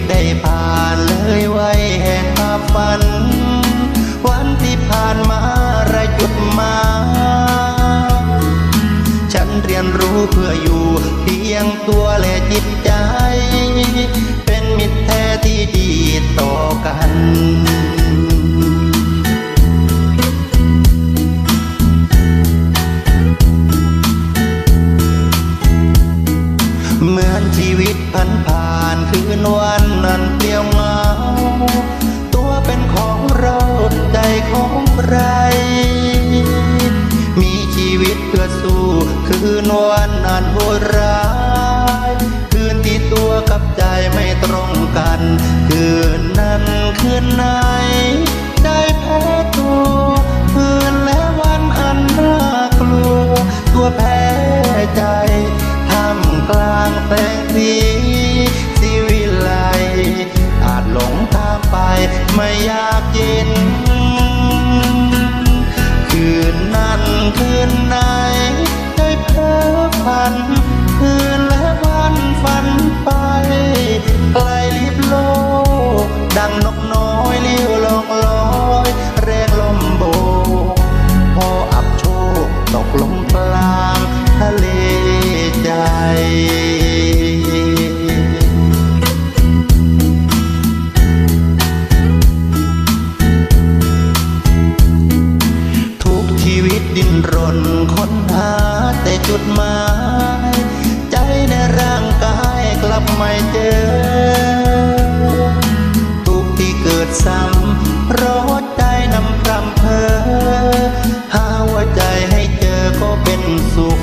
ได้ผ่านเลยไว้แห่งความฝันวันที่ผ่านมาไรจุดหมายฉันเรียนรู้เพื่ออยู่เพียงตัวและจิตใจเป็นมิตรแท้ที่ดีต่อกันเหมือนชีวิตผ่านคืนวันนั้นเปลี่ยวเหงาตัวเป็นของเราใจของใครมีชีวิตเพื่อสู้คืนวันนั้นโหดร้ายคืนที่ตัวกับใจไม่ตรงกันคืนนั้นคืนไหนได้แพ้ตัวคืนและวันอันน่ากลัวตัวแพ้ใจท่ามกลางแสงสีวิไลอาจหลงทางไปไม่อยากเย็นคืนนั้นคืนไหนได้เพ้อฝันคืนและวันฝันไปไกลลิบโลกดังนกน้อยเลี้ยวลองลอยแรงลมโบกพออับโชคตกลงกลางทะเลใจทุกชีวิตดิ้นรนค้นหาแต่จุดหมายใจในร่างกายกลับไม่เจอทุกที่เกิดซ้ำเพราะใจนำพรำเพ้อหาว่าใจให้เจอก็เป็นสุข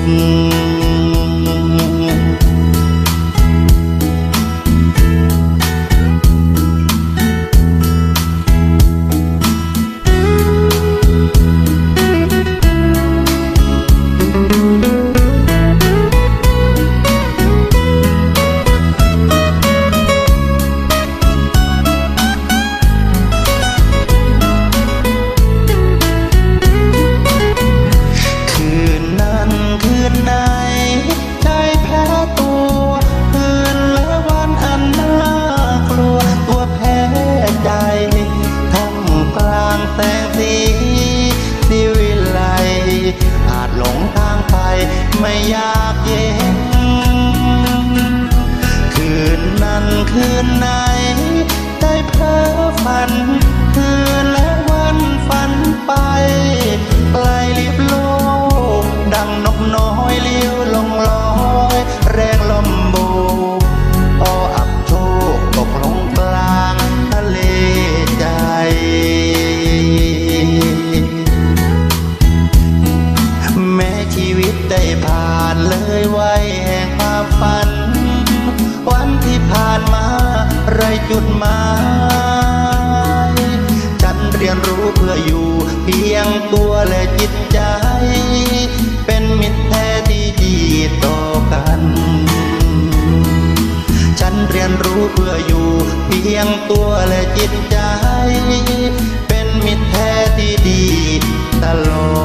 แสงสีวิไลอาจหลงทางไปไม่อยากเย็นคืนนั้นคืนไหนได้เพ้อฝันคืนและวันฝันไปไกลลิบโลกดังนกน้อยเลี้ยวลงลอยแรงลมโบกพออับโชคตกลงกลางทะเลใจแม้ชีวิตได้ผ่านเลยไว้แห่งความฝันวันที่ผ่านมาไรจุดหมายฉันเรียนรู้เพื่ออยู่เพียงตัวและจิตใจเป็นมิตรแท้ที่ดีต่อกันฉันเรียนรู้เพื่ออยู่เพียงตัวและจิตใจเป็นมิตรแท้ที่ดีตลอด